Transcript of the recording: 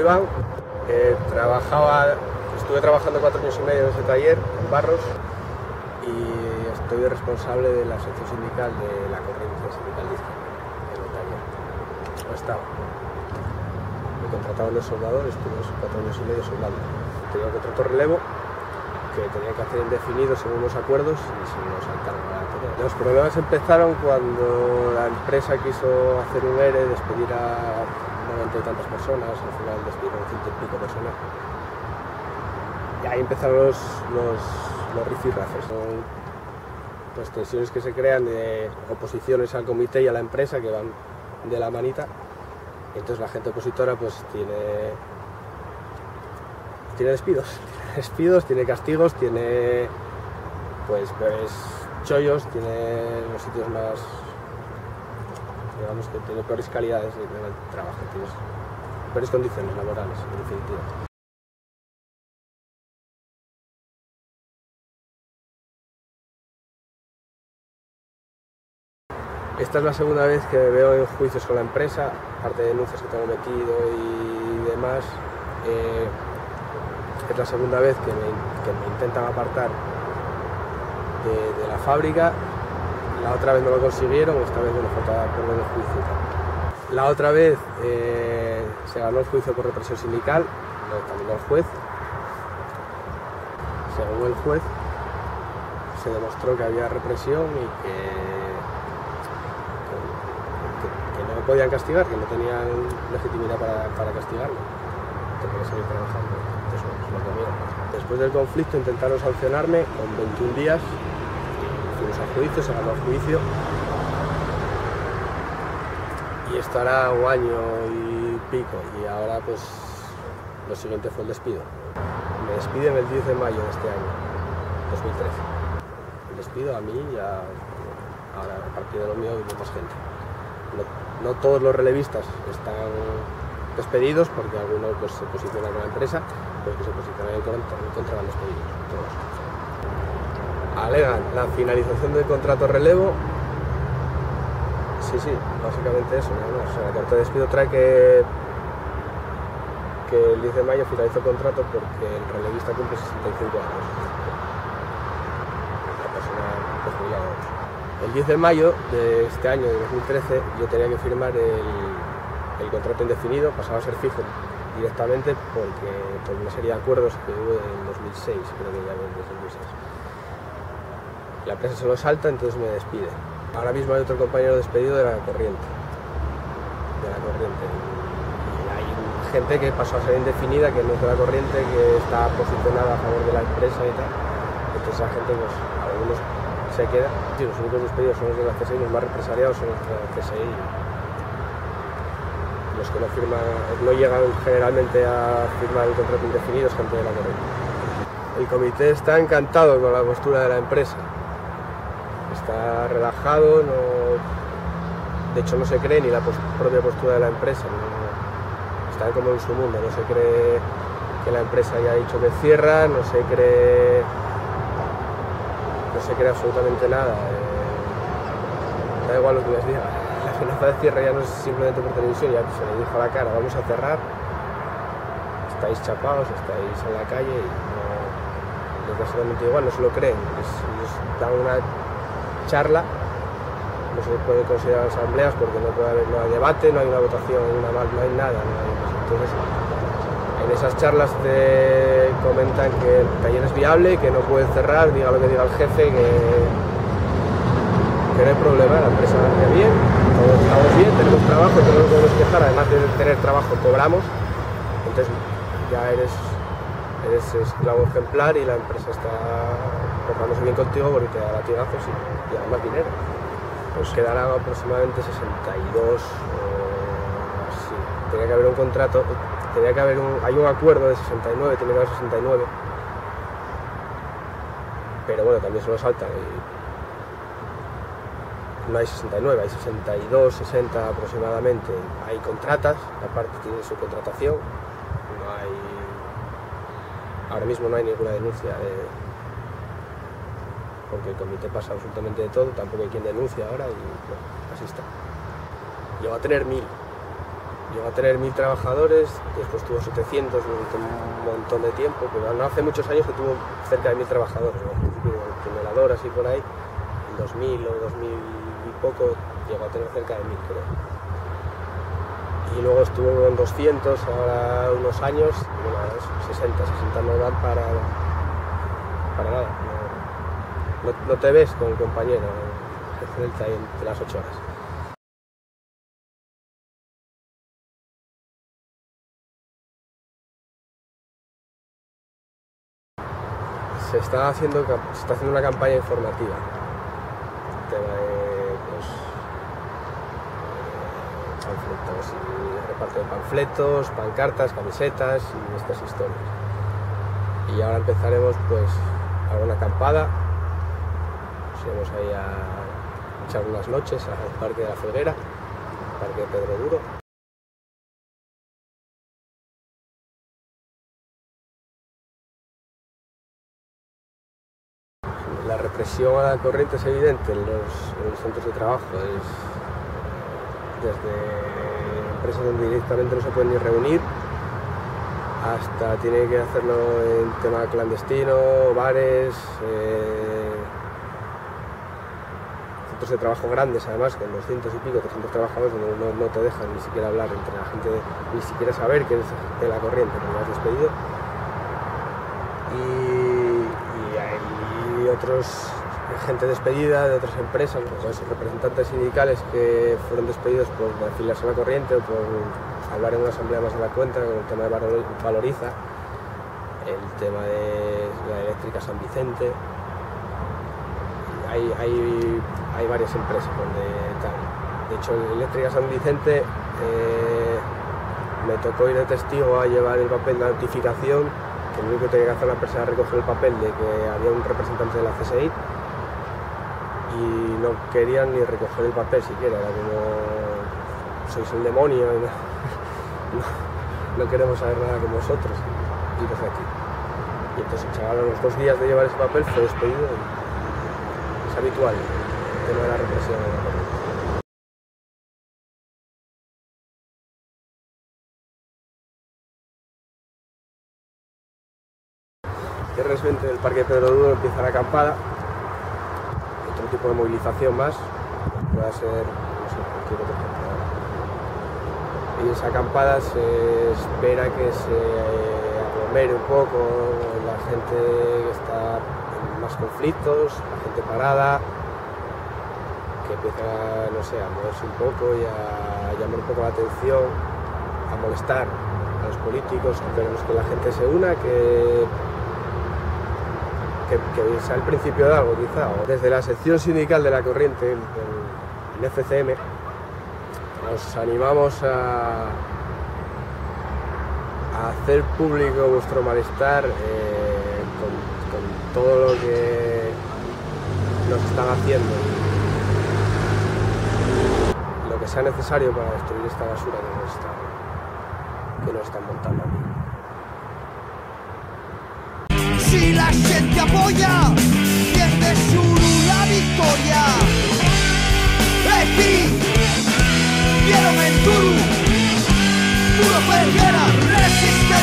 Iván, estuve trabajando 4 años y medio en ese taller, en Barros, y estoy responsable de la sección sindical de la corriente sindicalista en el taller. No estaba. Me contrataron de soldador, estuve 4 años y medio soldando. Tenía un contrato relevo que tenía que hacer indefinido según los acuerdos y si no saltaron a la anterior. Los problemas empezaron cuando la empresa quiso hacer un ERE, despedir a 90 y tantas personas, al final despidieron 100 y pico personas. Y ahí empezaron los rifirrafes. Son pues tensiones que se crean de oposiciones al comité y a la empresa que van de la manita. Y entonces la gente opositora pues tiene despidos, tiene castigos, tiene pues chollos, tiene los sitios más, digamos que tiene peores calidades en el trabajo, tienes peores condiciones laborales, en definitiva. Esta es la segunda vez que me veo en juicios con la empresa, aparte de denuncias que tengo metido y demás. Es la segunda vez que me intentan apartar de la fábrica. La otra vez no lo consiguieron, esta vez me falta perder el juicio. La otra vez se ganó el juicio por represión sindical, lo dictaminó el juez. Según el juez, se demostró que había represión y que no podían castigar, que no tenían legitimidad para castigarlo, que podía seguir trabajando. Eso es lo que miro. Después del conflicto intentaron sancionarme con 21 días, fuimos a juicio, se ganó el juicio y esto hará un año y pico y ahora pues lo siguiente fue el despido. Me despiden el 10 de mayo de este año, 2013. El despido a mí y ahora a partir de lo mío y de más gente. No todos los relevistas están despedidos porque algunos pues, se posicionan con la empresa, pues que se posicionan en contra van despedidos. Todos. Alegan la finalización del contrato relevo. Sí, básicamente eso, nada más. O sea, la carta de despido trae que el 10 de mayo finalizó el contrato porque el relevista cumple 65 años. La persona que jubilada. El 10 de mayo de este año, de 2013, yo tenía que firmar el contrato indefinido, pasaba a ser fijo directamente porque por una serie de acuerdos que hubo en 2006, creo que ya desde 2006. La empresa se lo salta, entonces me despide. Ahora mismo hay otro compañero despedido de la corriente. Y hay gente que pasó a ser indefinida, que no es de la corriente, que está posicionada a favor de la empresa y tal. Entonces la gente, pues, algunos se queda. Sí, los únicos despedidos son los de la CSI, los más represaliados son los de la CSI. Los que no llegan generalmente a firmar el contrato indefinido es gente de la corriente. El comité está encantado con la postura de la empresa. Está relajado, de hecho no se cree ni la propia postura de la empresa. Está como en su mundo, no se cree que la empresa haya dicho que cierra, no se cree absolutamente nada. Da igual lo que les diga. La amenaza de cierre ya no es simplemente por televisión, ya se le dijo a la cara, vamos a cerrar, estáis chapados, estáis en la calle y les da absolutamente igual, no se lo creen. Les dan una charla, no se puede considerar asambleas porque no hay debate, no hay una votación, no hay nada. Entonces, en esas charlas te comentan que el taller es viable, que no puede cerrar, diga lo que diga el jefe, que no hay problema, la empresa anda bien, todos estamos bien, tenemos trabajo, no nos podemos quejar, además de tener trabajo cobramos, entonces ya eres esclavo ejemplar y la empresa está portándose bien contigo porque te da latigazos y además dinero. Pues quedarán aproximadamente 62 así. Tenía que haber un contrato, hay un acuerdo de 69, tiene que haber 69, pero bueno, también se lo saltan y no hay 69, hay 62, 60 aproximadamente. Hay contratas, aparte tiene su contratación, ahora mismo no hay ninguna denuncia porque el comité pasa absolutamente de todo, tampoco hay quien denuncia ahora y bueno, así está. Llevo a tener 1000 Llegó a tener 1000 trabajadores, después tuvo 700 durante un montón de tiempo, pero no hace muchos años que tuvo cerca de 1000 trabajadores, ¿no? Al principio, tuneladoras y por ahí, en 2000 o 2000 y poco, llegó a tener cerca de 1000, creo. Y luego estuvo en 200 ahora unos años, y bueno, 60 no dan para nada. No te ves con el compañero del taller de las 8 horas. Se está haciendo una campaña informativa, tema de panfletos, y reparto de panfletos, pancartas, camisetas y estas historias. Y ahora empezaremos pues alguna acampada, nos iremos ahí a echar unas noches al Parque de la Figuera, Parque de Pedro Duro. La represión a la corriente es evidente en los centros de trabajo, desde empresas donde directamente no se pueden ni reunir, hasta tiene que hacerlo en tema clandestino, bares, centros de trabajo grandes además, con 200 y pico, 300 trabajadores, donde no te dejan ni siquiera hablar entre la gente, ni siquiera saber que eres de la corriente, porque lo has despedido. Y hay gente despedida de otras empresas, pues, representantes sindicales que fueron despedidos por afiliarse a la corriente o por hablar en una asamblea más de la cuenta con el tema de Valoriza, el tema de la eléctrica San Vicente. Hay varias empresas donde tal. De hecho, en eléctrica San Vicente me tocó ir de testigo a llevar el papel de notificación, que lo único que tenía que hacer la empresa era recoger el papel de que había un representante de la CSI, y no querían ni recoger el papel siquiera, era como sois el demonio, no queremos saber nada con vosotros, y desde aquí. Y entonces el chaval a los 2 días de llevar ese papel fue despedido. Es habitual el tema de la represión en la corriente. Cierres 20 del Parque Pedro Duro, empieza la acampada, otro tipo de movilización más, puede ser, no sé, cualquier otra acampada. Y esa acampada se espera que se aglomere un poco la gente que está en más conflictos, la gente parada, que empieza, no sé, a moverse un poco y a llamar un poco la atención, a molestar a los políticos. Queremos que la gente se una, que sea el principio de algo, quizá. Desde la sección sindical de la corriente, el FCM, os animamos a hacer público vuestro malestar con todo lo que nos están haciendo, lo que sea necesario para destruir esta basura que nos están montando aquí. Si la gente apoya, desde Suru la victoria. Epi, quiero Menturu, puro Ferguera, resiste.